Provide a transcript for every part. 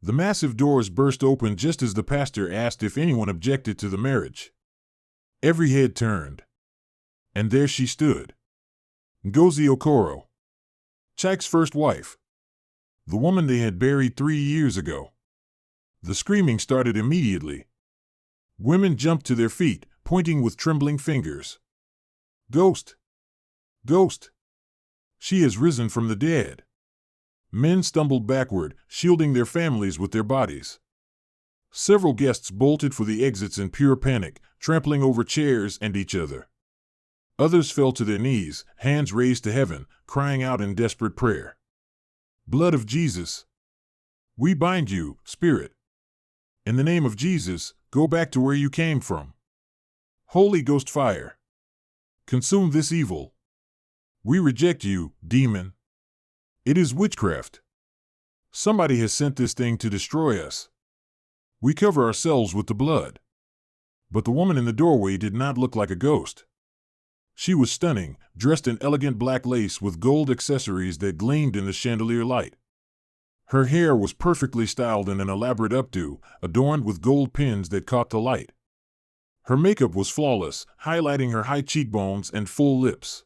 The massive doors burst open just as the pastor asked if anyone objected to the marriage. Every head turned. And there she stood. Ngozi Okoro, Chike's first wife. The woman they had buried 3 years ago. The screaming started immediately. Women jumped to their feet, pointing with trembling fingers. Ghost! Ghost! She has risen from the dead. Men stumbled backward, shielding their families with their bodies. Several guests bolted for the exits in pure panic, trampling over chairs and each other. Others fell to their knees, hands raised to heaven, crying out in desperate prayer. Blood of Jesus! We bind you, spirit. In the name of Jesus, go back to where you came from. Holy Ghost fire! Consume this evil. We reject you, demon. It is witchcraft. Somebody has sent this thing to destroy us. We cover ourselves with the blood. But the woman in the doorway did not look like a ghost. She was stunning, dressed in elegant black lace with gold accessories that gleamed in the chandelier light. Her hair was perfectly styled in an elaborate updo, adorned with gold pins that caught the light. Her makeup was flawless, highlighting her high cheekbones and full lips.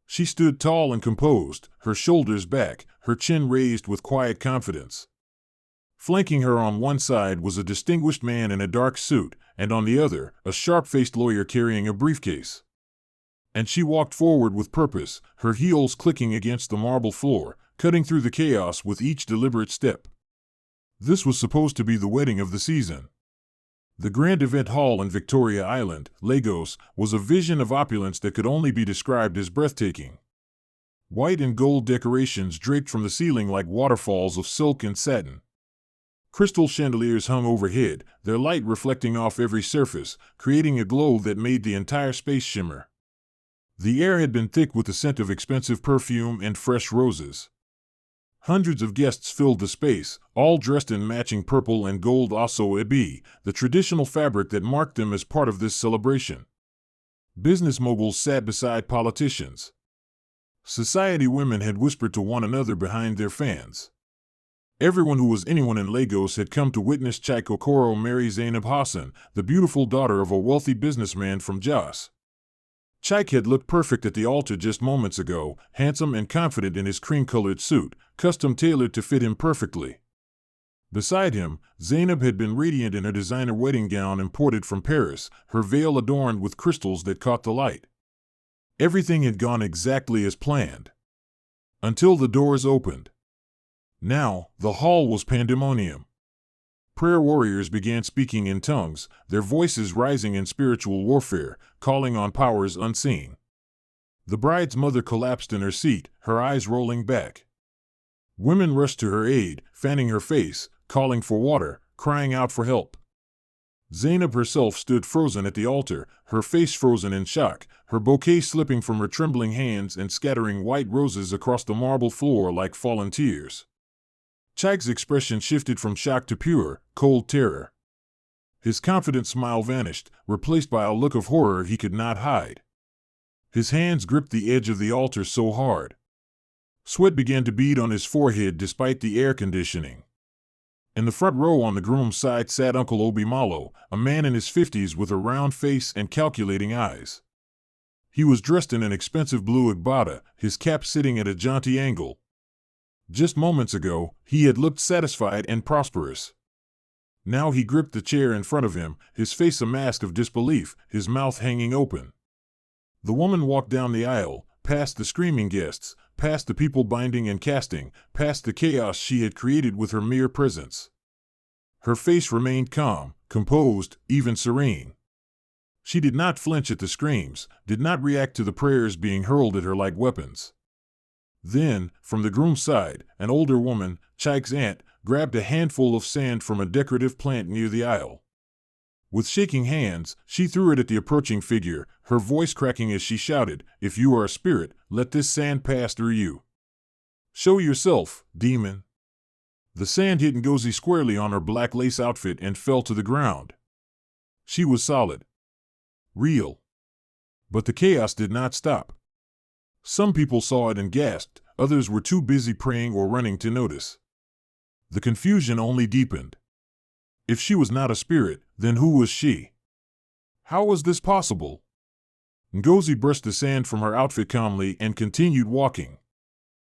She stood tall and composed, her shoulders back, her chin raised with quiet confidence. Flanking her on one side was a distinguished man in a dark suit, and on the other, a sharp-faced lawyer carrying a briefcase. And she walked forward with purpose, her heels clicking against the marble floor, cutting through the chaos with each deliberate step. This was supposed to be the wedding of the season. The Grand Event Hall in Victoria Island, Lagos, was a vision of opulence that could only be described as breathtaking. White and gold decorations draped from the ceiling like waterfalls of silk and satin. Crystal chandeliers hung overhead, their light reflecting off every surface, creating a glow that made the entire space shimmer. The air had been thick with the scent of expensive perfume and fresh roses. Hundreds of guests filled the space, all dressed in matching purple and gold aso-ebi, the traditional fabric that marked them as part of this celebration. Business moguls sat beside politicians. Society women had whispered to one another behind their fans. Everyone who was anyone in Lagos had come to witness Chike Okoro marry Zainab Hassan, the beautiful daughter of a wealthy businessman from Jos. Chike had looked perfect at the altar just moments ago, handsome and confident in his cream-colored suit, custom-tailored to fit him perfectly. Beside him, Zainab had been radiant in her designer wedding gown imported from Paris, her veil adorned with crystals that caught the light. Everything had gone exactly as planned. Until the doors opened. Now, the hall was pandemonium. Prayer warriors began speaking in tongues, their voices rising in spiritual warfare, calling on powers unseen. The bride's mother collapsed in her seat, her eyes rolling back. Women rushed to her aid, fanning her face, calling for water, crying out for help. Zainab herself stood frozen at the altar, her face frozen in shock, her bouquet slipping from her trembling hands and scattering white roses across the marble floor like fallen tears. Chike's expression shifted from shock to pure, cold terror. His confident smile vanished, replaced by a look of horror he could not hide. His hands gripped the edge of the altar so hard. Sweat began to bead on his forehead despite the air conditioning. In the front row on the groom's side sat Uncle Obi Malo, a man in his 50s with a round face and calculating eyes. He was dressed in an expensive blue agbada, his cap sitting at a jaunty angle. Just moments ago, he had looked satisfied and prosperous. Now he gripped the chair in front of him, his face a mask of disbelief, his mouth hanging open. The woman walked down the aisle, past the screaming guests, past the people binding and casting, past the chaos she had created with her mere presence. Her face remained calm, composed, even serene. She did not flinch at the screams, did not react to the prayers being hurled at her like weapons. Then, from the groom's side, an older woman, Chike's aunt, grabbed a handful of sand from a decorative plant near the aisle. With shaking hands, she threw it at the approaching figure, her voice cracking as she shouted, "If you are a spirit, let this sand pass through you. Show yourself, demon." The sand hit Ngozi squarely on her black lace outfit and fell to the ground. She was solid. Real. But the chaos did not stop. Some people saw it and gasped, others were too busy praying or running to notice. The confusion only deepened. If she was not a spirit, then who was she? How was this possible? Ngozi brushed the sand from her outfit calmly and continued walking.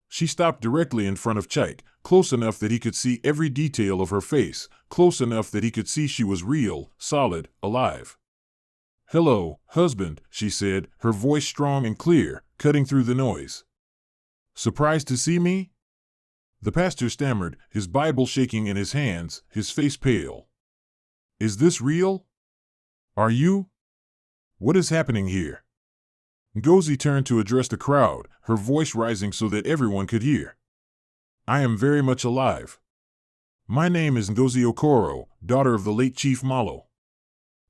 She stopped directly in front of Chaik, close enough that he could see every detail of her face, close enough that he could see she was real, solid, alive. "Hello, husband," she said, her voice strong and clear, cutting through the noise. "Surprised to see me?" The pastor stammered, his Bible shaking in his hands, his face pale. "Is this real? Are you? What is happening here?" Ngozi turned to address the crowd, her voice rising so that everyone could hear. "I am very much alive. My name is Ngozi Okoro, daughter of the late Chief Malo.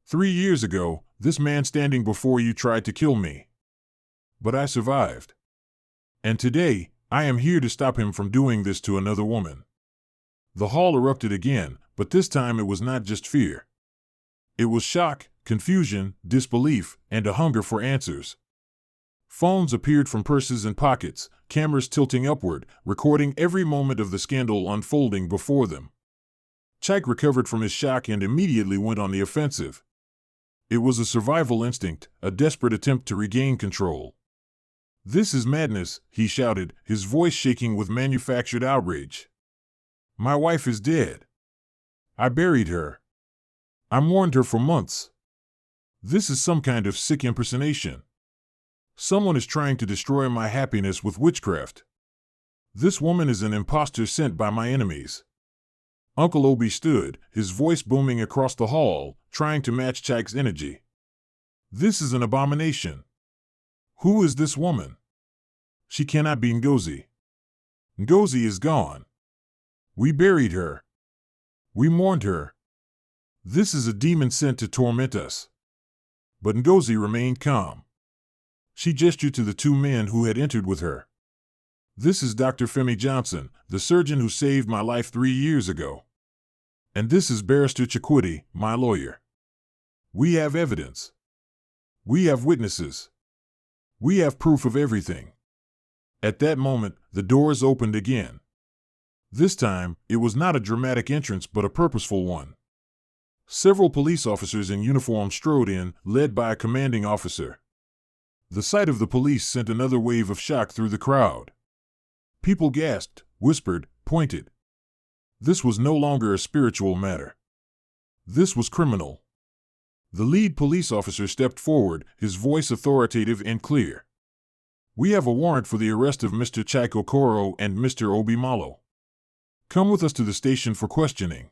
3 years ago, this man standing before you tried to kill me. But I survived. And today, I am here to stop him from doing this to another woman." The hall erupted again, but this time it was not just fear. It was shock, confusion, disbelief, and a hunger for answers. Phones appeared from purses and pockets, cameras tilting upward, recording every moment of the scandal unfolding before them. Chaik recovered from his shock and immediately went on the offensive. It was a survival instinct, a desperate attempt to regain control. "This is madness," he shouted, his voice shaking with manufactured outrage. "My wife is dead. I buried her. I mourned her for months. This is some kind of sick impersonation. Someone is trying to destroy my happiness with witchcraft. This woman is an impostor sent by my enemies." Uncle Obi stood, his voice booming across the hall, trying to match Chaik's energy. "This is an abomination. Who is this woman? She cannot be Ngozi. Ngozi is gone. We buried her. We mourned her. This is a demon sent to torment us." But Ngozi remained calm. She gestured to the 2 men who had entered with her. "This is Dr. Femi Johnson, the surgeon who saved my life 3 years ago. And this is Barrister Chikwudi, my lawyer. We have evidence. We have witnesses. We have proof of everything." At that moment, the doors opened again. This time, it was not a dramatic entrance but a purposeful one. Several police officers in uniform strode in, led by a commanding officer. The sight of the police sent another wave of shock through the crowd. People gasped, whispered, pointed. This was no longer a spiritual matter. This was criminal. The lead police officer stepped forward, his voice authoritative and clear. "We have a warrant for the arrest of Mr. Chaik Okoro and Mr. Obi Malo. Come with us to the station for questioning."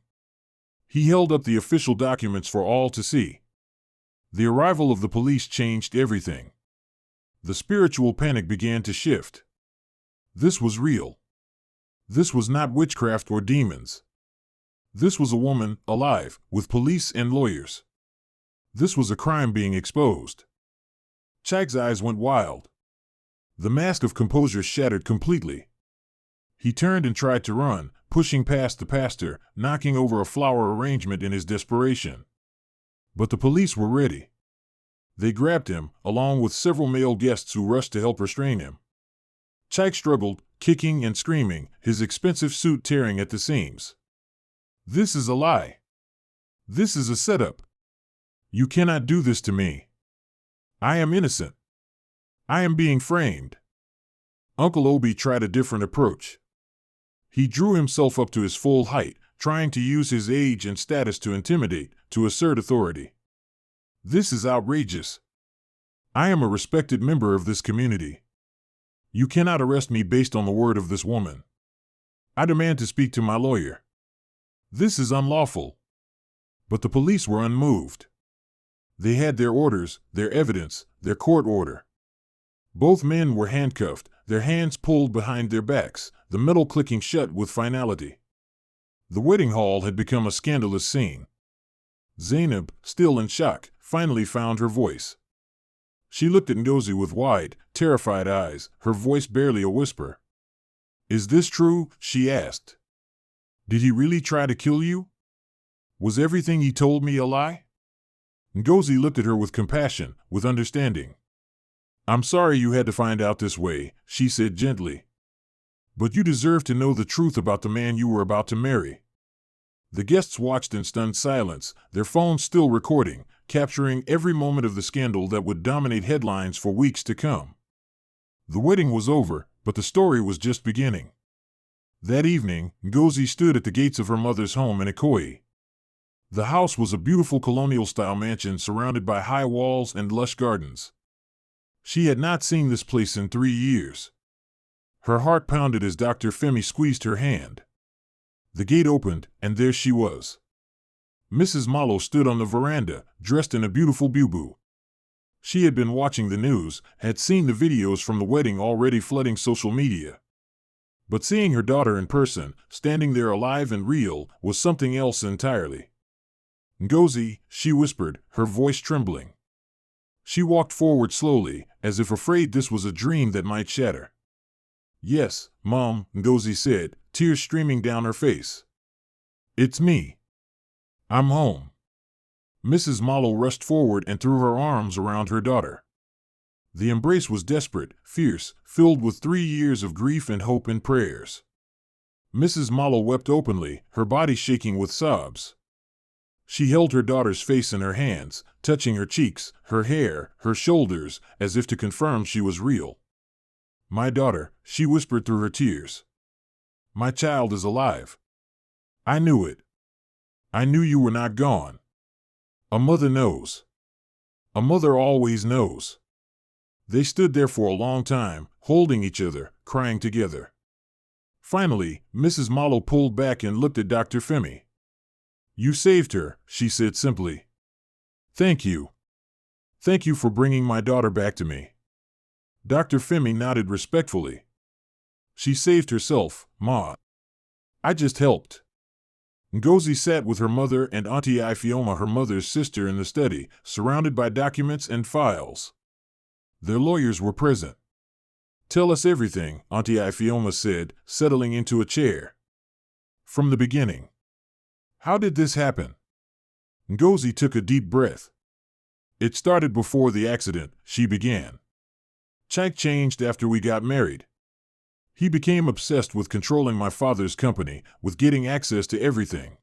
He held up the official documents for all to see. The arrival of the police changed everything. The spiritual panic began to shift. This was real. This was not witchcraft or demons. This was a woman, alive, with police and lawyers. This was a crime being exposed. Chaik's eyes went wild. The mask of composure shattered completely. He turned and tried to run, pushing past the pastor, knocking over a flower arrangement in his desperation. But the police were ready. They grabbed him, along with several male guests who rushed to help restrain him. Chaik struggled, kicking and screaming, his expensive suit tearing at the seams. "This is a lie. This is a setup. You cannot do this to me. I am innocent. I am being framed." Uncle Obi tried a different approach. He drew himself up to his full height, trying to use his age and status to intimidate, to assert authority. "This is outrageous. I am a respected member of this community. You cannot arrest me based on the word of this woman. I demand to speak to my lawyer. This is unlawful." But the police were unmoved. They had their orders, their evidence, their court order. Both men were handcuffed, their hands pulled behind their backs, the metal clicking shut with finality. The wedding hall had become a scandalous scene. Zainab, still in shock, finally found her voice. She looked at Ngozi with wide, terrified eyes, her voice barely a whisper. "Is this true?" she asked. "Did he really try to kill you? Was everything he told me a lie?" Ngozi looked at her with compassion, with understanding. "I'm sorry you had to find out this way," she said gently. But you deserve to know the truth about the man you were about to marry. The guests watched in stunned silence, their phones still recording, capturing every moment of the scandal that would dominate headlines for weeks to come. The wedding was over, but the story was just beginning. That evening, Ngozi stood at the gates of her mother's home in Ikoyi. The house was a beautiful colonial-style mansion surrounded by high walls and lush gardens. She had not seen this place in 3 years. Her heart pounded as Dr. Femi squeezed her hand. The gate opened, and there she was. Mrs. Malo stood on the veranda, dressed in a beautiful bubu. She had been watching the news, had seen the videos from the wedding already flooding social media. But seeing her daughter in person, standing there alive and real, was something else entirely. Ngozi, she whispered, her voice trembling. She walked forward slowly, as if afraid this was a dream that might shatter. Yes, Mom, Ngozi said, tears streaming down her face. It's me. I'm home. Mrs. Malo rushed forward and threw her arms around her daughter. The embrace was desperate, fierce, filled with 3 years of grief and hope and prayers. Mrs. Malo wept openly, her body shaking with sobs. She held her daughter's face in her hands, touching her cheeks, her hair, her shoulders, as if to confirm she was real. My daughter, she whispered through her tears. My child is alive. I knew it. I knew you were not gone. A mother knows. A mother always knows. They stood there for a long time, holding each other, crying together. Finally, Mrs. Malo pulled back and looked at Dr. Femi. You saved her, she said simply. Thank you. Thank you for bringing my daughter back to me. Dr. Femi nodded respectfully. She saved herself, Ma. I just helped. Ngozi sat with her mother and Auntie Ifeoma, her mother's sister, in the study, surrounded by documents and files. Their lawyers were present. Tell us everything, Auntie Ifeoma said, settling into a chair. From the beginning. How did this happen? Ngozi took a deep breath. It started before the accident, she began. Chike changed after we got married. He became obsessed with controlling my father's company, with getting access to everything.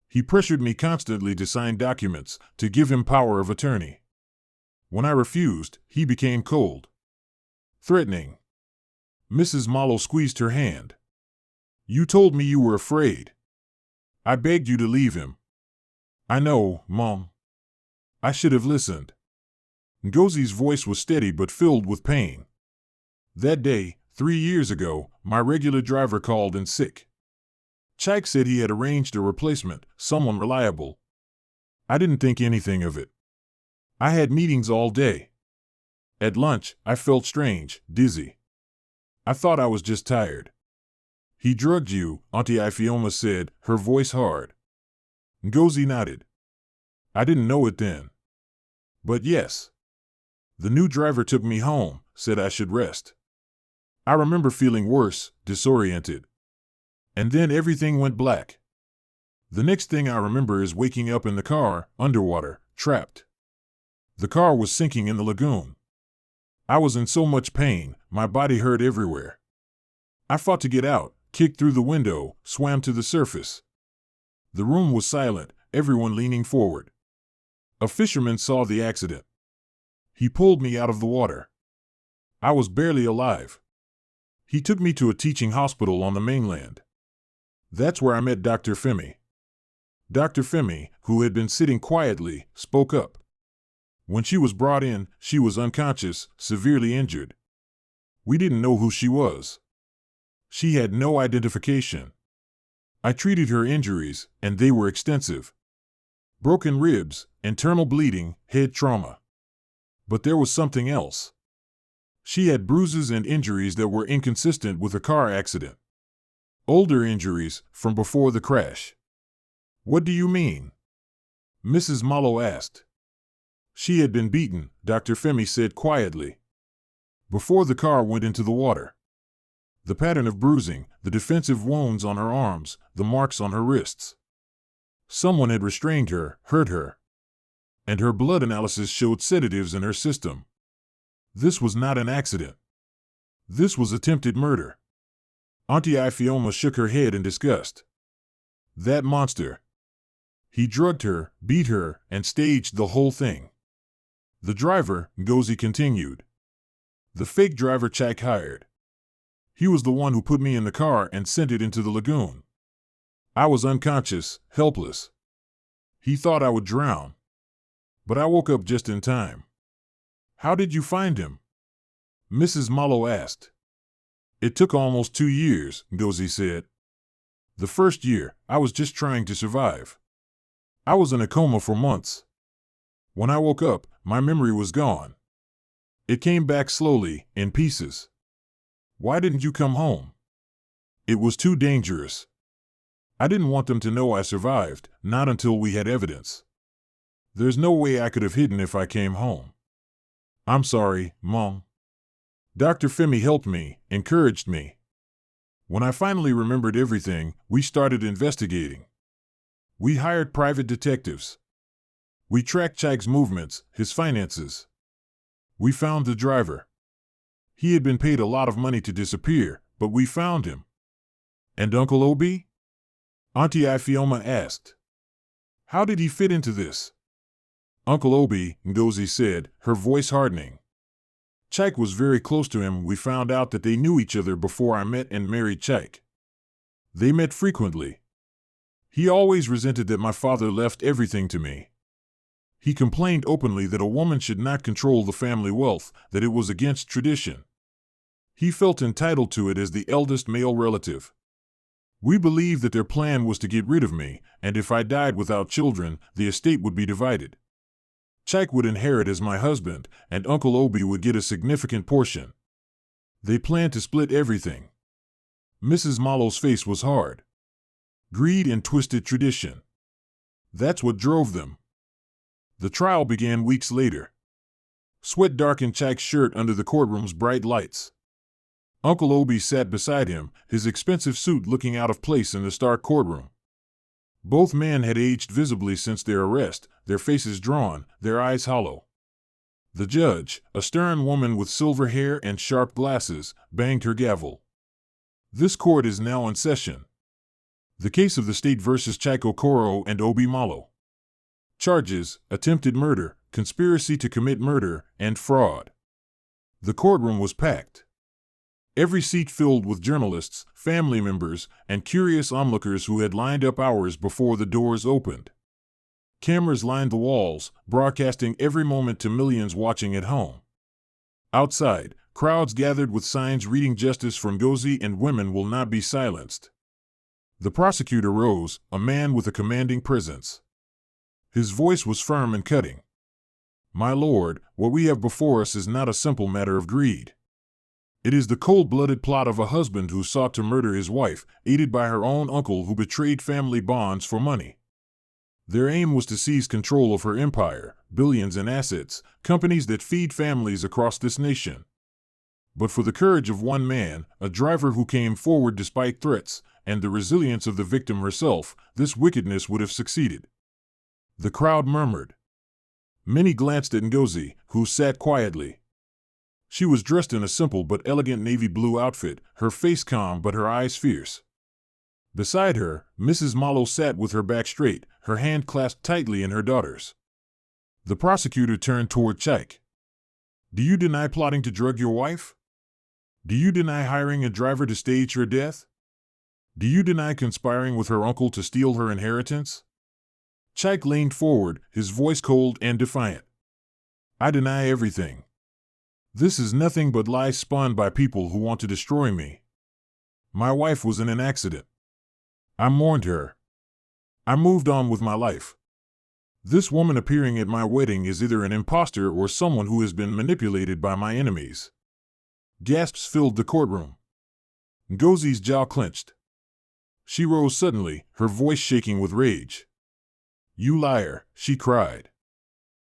He pressured me constantly to sign documents, to give him power of attorney. When I refused, he became cold. Threatening. Mrs. Malo squeezed her hand. You told me you were afraid. I begged you to leave him. I know, Mom. I should have listened. Ngozi's voice was steady but filled with pain. That day, 3 years ago, my regular driver called in sick. Chike said he had arranged a replacement, someone reliable. I didn't think anything of it. I had meetings all day. At lunch, I felt strange, dizzy. I thought I was just tired. He drugged you, Auntie Ifeoma said, her voice hard. Ngozi nodded. I didn't know it then. But yes. The new driver took me home, said I should rest. I remember feeling worse, disoriented. And then everything went black. The next thing I remember is waking up in the car, underwater, trapped. The car was sinking in the lagoon. I was in so much pain, my body hurt everywhere. I fought to get out, kicked through the window, swam to the surface. The room was silent, everyone leaning forward. A fisherman saw the accident. He pulled me out of the water. I was barely alive. He took me to a teaching hospital on the mainland. That's where I met Dr. Femi. Dr. Femi, who had been sitting quietly, spoke up. When she was brought in, she was unconscious, severely injured. We didn't know who she was. She had no identification. I treated her injuries, and they were extensive. Broken ribs, internal bleeding, head trauma. But there was something else. She had bruises and injuries that were inconsistent with a car accident. Older injuries, from before the crash. What do you mean? Mrs. Malo asked. She had been beaten, Dr. Femi said quietly. Before the car went into the water. The pattern of bruising, the defensive wounds on her arms, the marks on her wrists. Someone had restrained her, hurt her. And her blood analysis showed sedatives in her system. This was not an accident. This was attempted murder. Auntie Ifioma shook her head in disgust. That monster. He drugged her, beat her, and staged the whole thing. The driver, Ngozi continued. The fake driver Chike hired. He was the one who put me in the car and sent it into the lagoon. I was unconscious, helpless. He thought I would drown. But I woke up just in time. How did you find him? Mrs. Mallow asked. It took almost 2 years, Ngozi said. The first year, I was just trying to survive. I was in a coma for months. When I woke up, my memory was gone. It came back slowly, in pieces. Why didn't you come home? It was too dangerous. I didn't want them to know I survived, not until we had evidence. There's no way I could have hidden if I came home. I'm sorry, Mom. Dr. Femi helped me, encouraged me. When I finally remembered everything, we started investigating. We hired private detectives. We tracked Chike's movements, his finances. We found the driver. He had been paid a lot of money to disappear, but we found him. And Uncle Obi? Auntie Ifioma asked. How did he fit into this? Uncle Obi, Ngozi said, her voice hardening. Chike was very close to him. We found out that they knew each other before I met and married Chike. They met frequently. He always resented that my father left everything to me. He complained openly that a woman should not control the family wealth, that it was against tradition. He felt entitled to it as the eldest male relative. We believed that their plan was to get rid of me, and if I died without children, the estate would be divided. Chike would inherit as my husband, and Uncle Obi would get a significant portion. They planned to split everything. Mrs. Mallow's face was hard. Greed and twisted tradition. That's what drove them. The trial began weeks later. Sweat darkened Chike's shirt under the courtroom's bright lights. Uncle Obi sat beside him, his expensive suit looking out of place in the stark courtroom. Both men had aged visibly since their arrest, their faces drawn, their eyes hollow. The judge, a stern woman with silver hair and sharp glasses, banged her gavel. This court is now in session. The case of the state versus Chike Okoro and Obi Mallow. Charges: attempted murder, conspiracy to commit murder, and fraud. The courtroom was packed. Every seat filled with journalists, family members, and curious onlookers who had lined up hours before the doors opened. Cameras lined the walls, broadcasting every moment to millions watching at home. Outside, crowds gathered with signs reading "Justice for Ngozi and women will not be silenced." The prosecutor rose, a man with a commanding presence. His voice was firm and cutting. My lord, what we have before us is not a simple matter of greed. It is the cold-blooded plot of a husband who sought to murder his wife, aided by her own uncle who betrayed family bonds for money. Their aim was to seize control of her empire, billions in assets, companies that feed families across this nation. But for the courage of one man, a driver who came forward despite threats, and the resilience of the victim herself, this wickedness would have succeeded. The crowd murmured. Many glanced at Ngozi, who sat quietly. She was dressed in a simple but elegant navy blue outfit, her face calm but her eyes fierce. Beside her, Mrs. Mallow sat with her back straight, her hand clasped tightly in her daughter's. The prosecutor turned toward Chike. Do you deny plotting to drug your wife? Do you deny hiring a driver to stage her death? Do you deny conspiring with her uncle to steal her inheritance? Chike leaned forward, his voice cold and defiant. I deny everything. This is nothing but lies spun by people who want to destroy me. My wife was in an accident. I mourned her. I moved on with my life. This woman appearing at my wedding is either an imposter or someone who has been manipulated by my enemies. Gasps filled the courtroom. Ngozi's jaw clenched. She rose suddenly, her voice shaking with rage. You liar, she cried.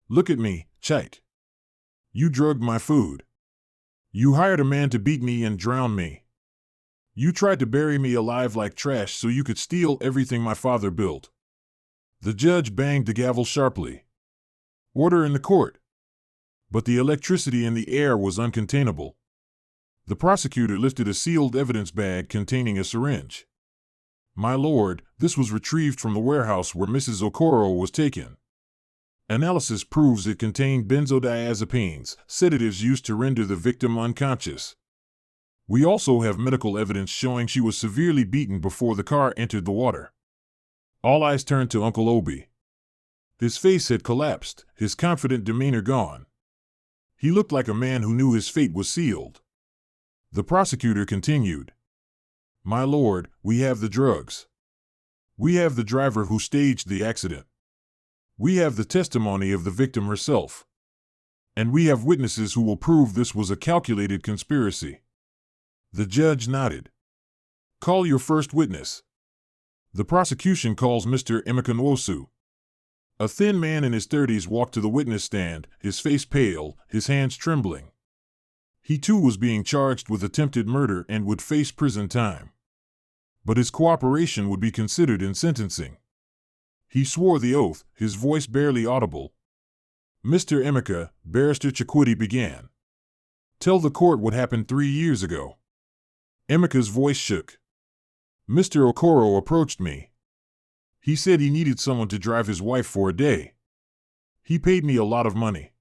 Look at me, Chike. You drugged my food. You hired a man to beat me and drown me. You tried to bury me alive like trash so you could steal everything my father built. The judge banged the gavel sharply. Order in the court. But the electricity in the air was uncontainable. The prosecutor lifted a sealed evidence bag containing a syringe. My lord, this was retrieved from the warehouse where Mrs. Okoro was taken. Analysis proves it contained benzodiazepines, sedatives used to render the victim unconscious. We also have medical evidence showing she was severely beaten before the car entered the water. All eyes turned to Uncle Obi. His face had collapsed, his confident demeanor gone. He looked like a man who knew his fate was sealed. The prosecutor continued. My lord, we have the drugs. We have the driver who staged the accident. We have the testimony of the victim herself. And we have witnesses who will prove this was a calculated conspiracy. The judge nodded. Call your first witness. The prosecution calls Mr. Emeka Nwosu. A thin man in his 30s walked to the witness stand, his face pale, his hands trembling. He too was being charged with attempted murder and would face prison time. But his cooperation would be considered in sentencing. He swore the oath, his voice barely audible. Mr. Emeka, Barrister Chikwudi began. Tell the court what happened 3 years ago. Emeka's voice shook. Mr. Okoro approached me. He said he needed someone to drive his wife for a day. He paid me a lot of money.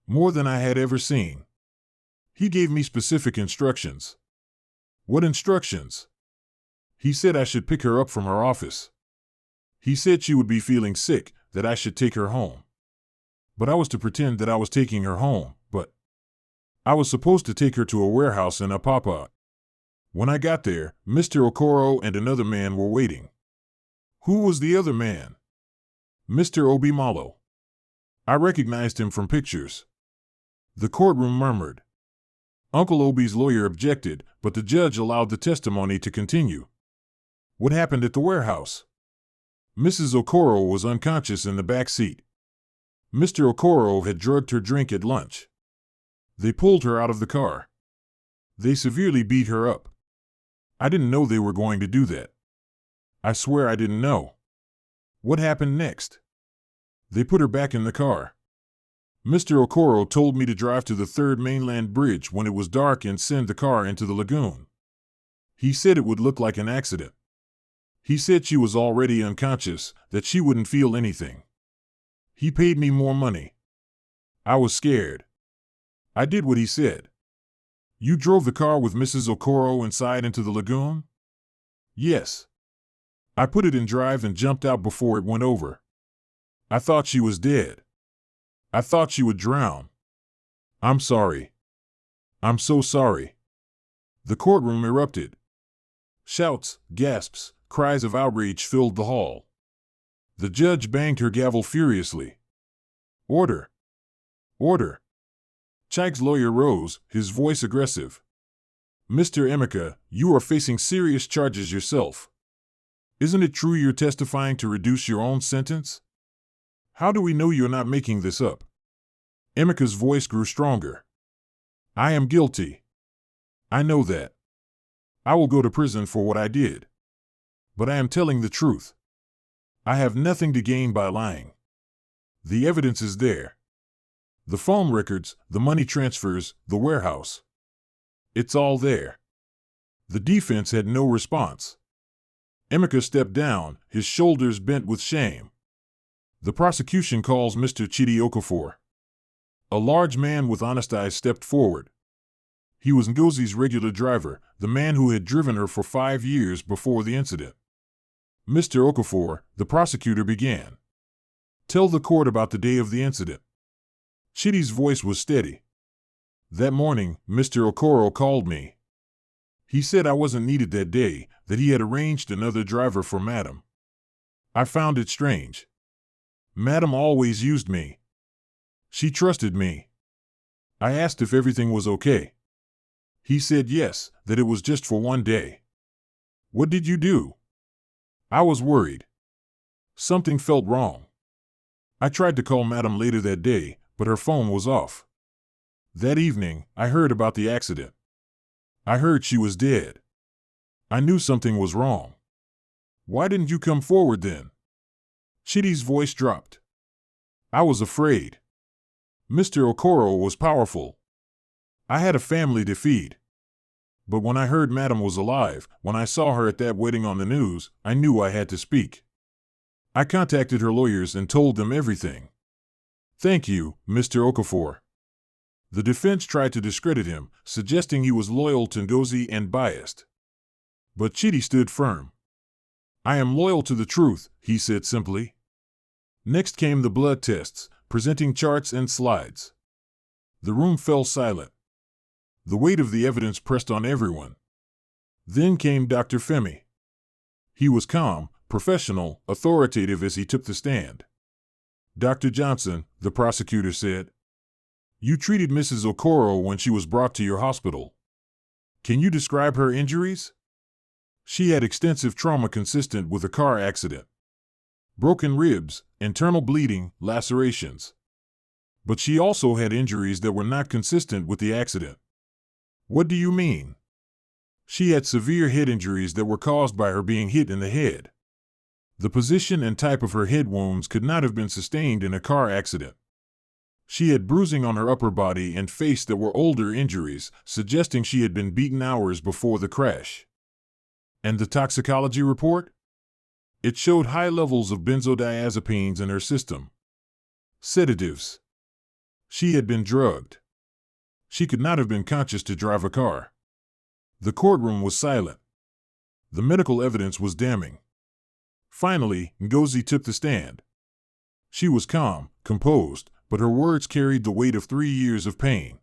More than I had ever seen. He gave me specific instructions. What instructions? He said I should pick her up from her office. He said she would be feeling sick, that I should take her home. But I was to pretend that I was taking her home, but I was supposed to take her to a warehouse in Apapa. When I got there, Mr. Okoro and another man were waiting. Who was the other man? Mr. Obi Malo. I recognized him from pictures. The courtroom murmured. Uncle Obi's lawyer objected, but the judge allowed the testimony to continue. What happened at the warehouse? Mrs. Okoro was unconscious in the back seat. Mr. Okoro had drugged her drink at lunch. They pulled her out of the car. They severely beat her up. I didn't know they were going to do that. I swear I didn't know. What happened next? They put her back in the car. Mr. Okoro told me to drive to the 3rd mainland bridge when it was dark and send the car into the lagoon. He said it would look like an accident. He said she was already unconscious, that she wouldn't feel anything. He paid me more money. I was scared. I did what he said. You drove the car with Mrs. Okoro inside into the lagoon? Yes. I put it in drive and jumped out before it went over. I thought she was dead. I thought she would drown. I'm sorry. I'm so sorry. The courtroom erupted. Shouts, gasps, cries of outrage filled the hall. The judge banged her gavel furiously. Order! Order! Chike's lawyer rose, his voice aggressive. Mr. Emeka, you are facing serious charges yourself. Isn't it true you're testifying to reduce your own sentence? How do we know you're not making this up? Emeka's voice grew stronger. I am guilty. I know that. I will go to prison for what I did. But I am telling the truth. I have nothing to gain by lying. The evidence is there. The phone records, the money transfers, the warehouse. It's all there. The defense had no response. Emeka stepped down, his shoulders bent with shame. The prosecution calls Mr. Chidi Okafor. A large man with honest eyes stepped forward. He was Ngozi's regular driver, the man who had driven her for 5 years before the incident. Mr. Okafor, the prosecutor began. Tell the court about the day of the incident. Chidi's voice was steady. That morning, Mr. Okoro called me. He said I wasn't needed that day, that he had arranged another driver for Madam. I found it strange. Madam always used me. She trusted me. I asked if everything was okay. He said yes, that it was just for one day. What did you do? I was worried. Something felt wrong. I tried to call Madam later that day, but her phone was off. That evening, I heard about the accident. I heard she was dead. I knew something was wrong. Why didn't you come forward then? Chidi's voice dropped. I was afraid. Mr. Okoro was powerful. I had a family to feed. But when I heard Madam was alive, when I saw her at that wedding on the news, I knew I had to speak. I contacted her lawyers and told them everything. Thank you, Mr. Okafor. The defense tried to discredit him, suggesting he was loyal to Ngozi and biased. But Chidi stood firm. I am loyal to the truth, he said simply. Next came the blood tests, presenting charts and slides. The room fell silent. The weight of the evidence pressed on everyone. Then came Dr. Femi. He was calm, professional, authoritative as he took the stand. Dr. Johnson, the prosecutor said, you treated Mrs. Okoro when she was brought to your hospital. Can you describe her injuries? She had extensive trauma consistent with a car accident. Broken ribs, internal bleeding, lacerations. But she also had injuries that were not consistent with the accident. What do you mean? She had severe head injuries that were caused by her being hit in the head. The position and type of her head wounds could not have been sustained in a car accident. She had bruising on her upper body and face that were older injuries, suggesting she had been beaten hours before the crash. And the toxicology report? It showed high levels of benzodiazepines in her system. Sedatives. She had been drugged. She could not have been conscious to drive a car. The courtroom was silent. The medical evidence was damning. Finally, Ngozi took the stand. She was calm, composed, but her words carried the weight of 3 years of pain.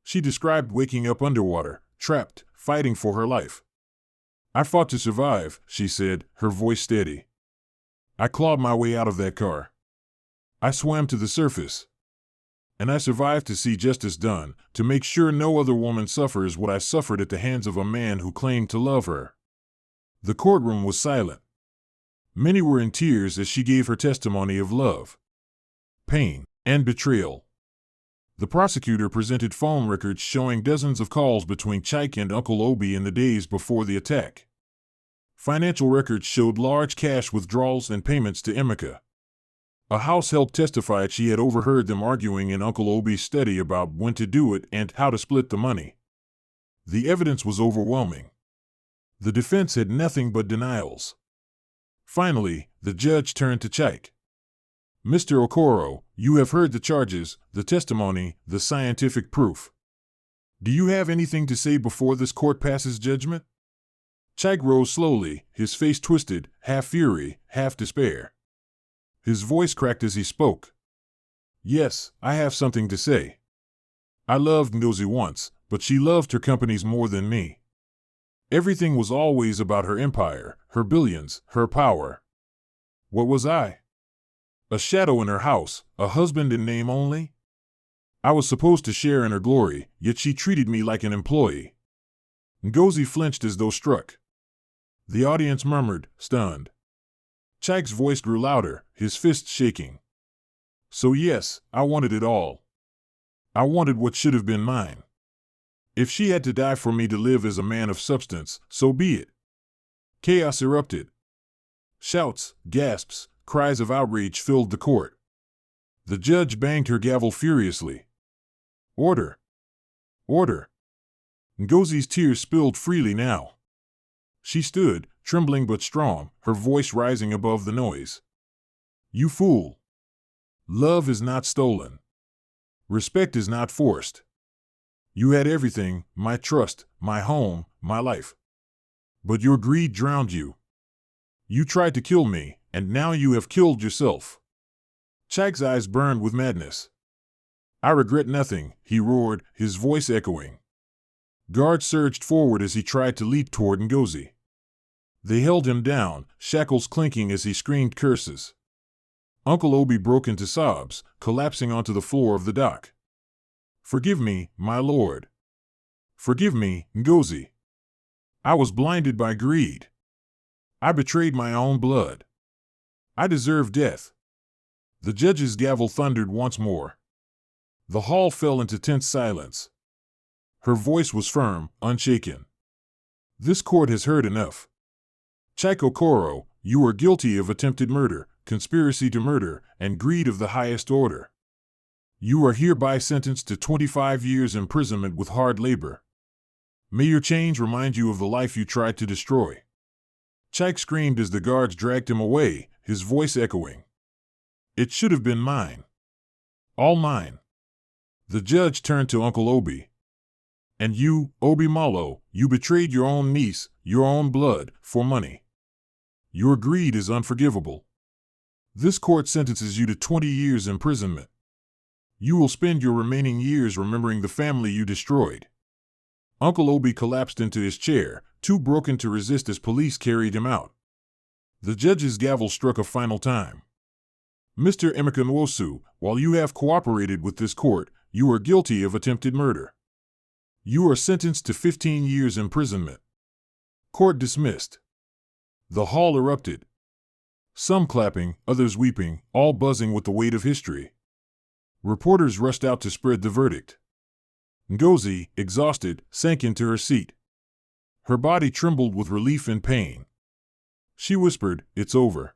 She described waking up underwater, trapped, fighting for her life. I fought to survive, she said, her voice steady. I clawed my way out of that car. I swam to the surface. And I survived to see justice done, to make sure no other woman suffers what I suffered at the hands of a man who claimed to love her. The courtroom was silent. Many were in tears as she gave her testimony of love, pain, and betrayal. The prosecutor presented phone records showing dozens of calls between Chaik and Uncle Obi in the days before the attack. Financial records showed large cash withdrawals and payments to Emeka. A house help testified she had overheard them arguing in Uncle Obi's study about when to do it and how to split the money. The evidence was overwhelming. The defense had nothing but denials. Finally, the judge turned to Chaik. Mr. Okoro, you have heard the charges, the testimony, the scientific proof. Do you have anything to say before this court passes judgment? Chaik rose slowly, his face twisted, half fury, half despair. His voice cracked as he spoke. Yes, I have something to say. I loved Ngozi once, but she loved her companies more than me. Everything was always about her empire, her billions, her power. What was I? A shadow in her house, a husband in name only? I was supposed to share in her glory, yet she treated me like an employee. Ngozi flinched as though struck. The audience murmured, stunned. Chaik's voice grew louder, his fists shaking. So yes, I wanted it all. I wanted what should have been mine. If she had to die for me to live as a man of substance, so be it. Chaos erupted. Shouts, gasps, cries of outrage filled the court. The judge banged her gavel furiously. Order! Order! Ngozi's tears spilled freely now. She stood, trembling but strong, her voice rising above the noise. You fool! Love is not stolen. Respect is not forced. You had everything, my trust, my home, my life. But your greed drowned you. You tried to kill me, and now you have killed yourself. Chaik's eyes burned with madness. I regret nothing, he roared, his voice echoing. Guards surged forward as he tried to leap toward Ngozi. They held him down, shackles clinking as he screamed curses. Uncle Obi broke into sobs, collapsing onto the floor of the dock. Forgive me, my lord. Forgive me, Ngozi. I was blinded by greed. I betrayed my own blood. I deserve death. The judge's gavel thundered once more. The hall fell into tense silence. Her voice was firm, unshaken. This court has heard enough. Chaik Okoro, you are guilty of attempted murder, conspiracy to murder, and greed of the highest order. You are hereby sentenced to 25 years imprisonment with hard labor. May your chains remind you of the life you tried to destroy. Chaik screamed as the guards dragged him away, his voice echoing. It should have been mine. All mine. The judge turned to Uncle Obi. And you, Obi Malo, you betrayed your own niece, your own blood, for money. Your greed is unforgivable. This court sentences you to 20 years imprisonment. You will spend your remaining years remembering the family you destroyed. Uncle Obi collapsed into his chair, too broken to resist as police carried him out. The judge's gavel struck a final time. Mr. Emeka Nwosu, while you have cooperated with this court, you are guilty of attempted murder. You are sentenced to 15 years imprisonment. Court dismissed. The hall erupted. Some clapping, others weeping, all buzzing with the weight of history. Reporters rushed out to spread the verdict. Ngozi, exhausted, sank into her seat. Her body trembled with relief and pain. She whispered, "It's over."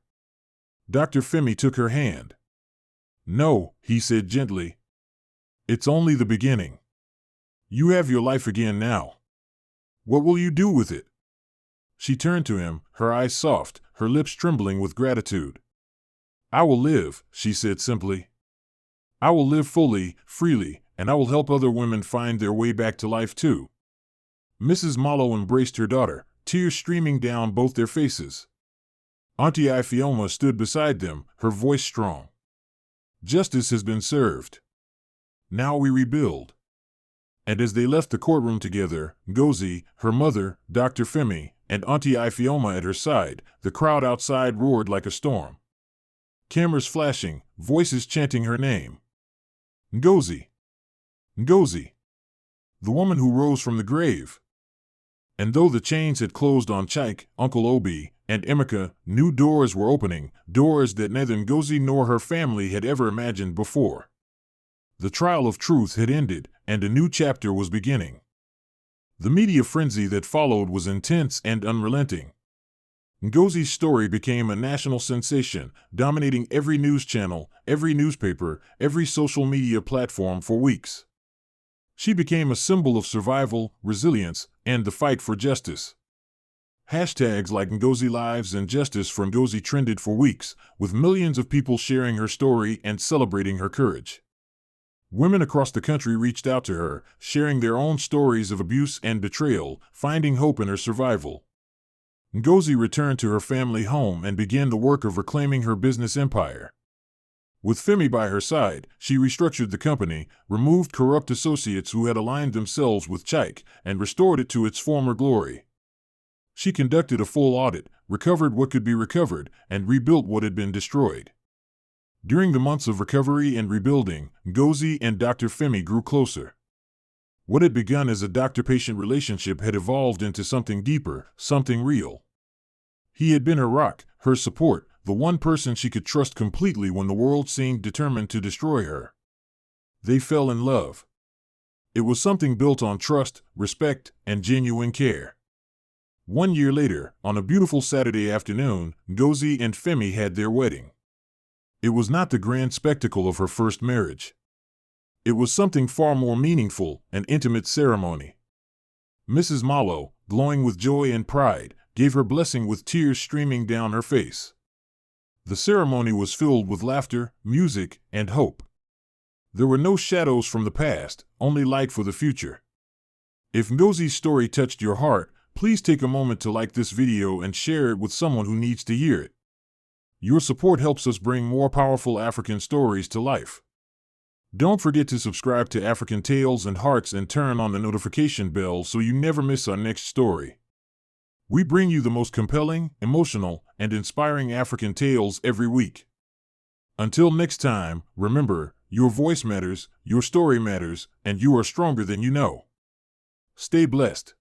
Dr. Femi took her hand. "No," he said gently. "It's only the beginning. You have your life again now. What will you do with it?" She turned to him, her eyes soft, her lips trembling with gratitude. "I will live," she said simply. "I will live fully, freely, and I will help other women find their way back to life too." Mrs. Malo embraced her daughter, tears streaming down both their faces. Auntie Ifeoma stood beside them, her voice strong. "Justice has been served. Now we rebuild." And as they left the courtroom together, Ngozi, her mother, Dr. Femi, and Auntie Ifeoma at her side, the crowd outside roared like a storm. Cameras flashing, voices chanting her name. Ngozi! Ngozi! The woman who rose from the grave. And though the chains had closed on Chaik, Uncle Obi, and Emeka, new doors were opening, doors that neither Ngozi nor her family had ever imagined before. The trial of truth had ended, and a new chapter was beginning. The media frenzy that followed was intense and unrelenting. Ngozi's story became a national sensation, dominating every news channel, every newspaper, every social media platform for weeks. She became a symbol of survival, resilience, and the fight for justice. Hashtags like Ngozi Lives and Justice for Ngozi trended for weeks, with millions of people sharing her story and celebrating her courage. Women across the country reached out to her, sharing their own stories of abuse and betrayal, finding hope in her survival. Ngozi returned to her family home and began the work of reclaiming her business empire. With Femi by her side, she restructured the company, removed corrupt associates who had aligned themselves with Chaik, and restored it to its former glory. She conducted a full audit, recovered what could be recovered, and rebuilt what had been destroyed. During the months of recovery and rebuilding, Ngozi and Dr. Femi grew closer. What had begun as a doctor-patient relationship had evolved into something deeper, something real. He had been her rock, her support, the one person she could trust completely when the world seemed determined to destroy her. They fell in love. It was something built on trust, respect, and genuine care. 1 year later, on a beautiful Saturday afternoon, Ngozi and Femi had their wedding. It was not the grand spectacle of her first marriage. It was something far more meaningful, an intimate ceremony. Mrs. Malo, glowing with joy and pride, gave her blessing with tears streaming down her face. The ceremony was filled with laughter, music, and hope. There were no shadows from the past, only light for the future. If Ngozi's story touched your heart, please take a moment to like this video and share it with someone who needs to hear it. Your support helps us bring more powerful African stories to life. Don't forget to subscribe to African Tales and Hearts and turn on the notification bell so you never miss our next story. We bring you the most compelling, emotional, and inspiring African tales every week. Until next time, remember, your voice matters, your story matters, and you are stronger than you know. Stay blessed.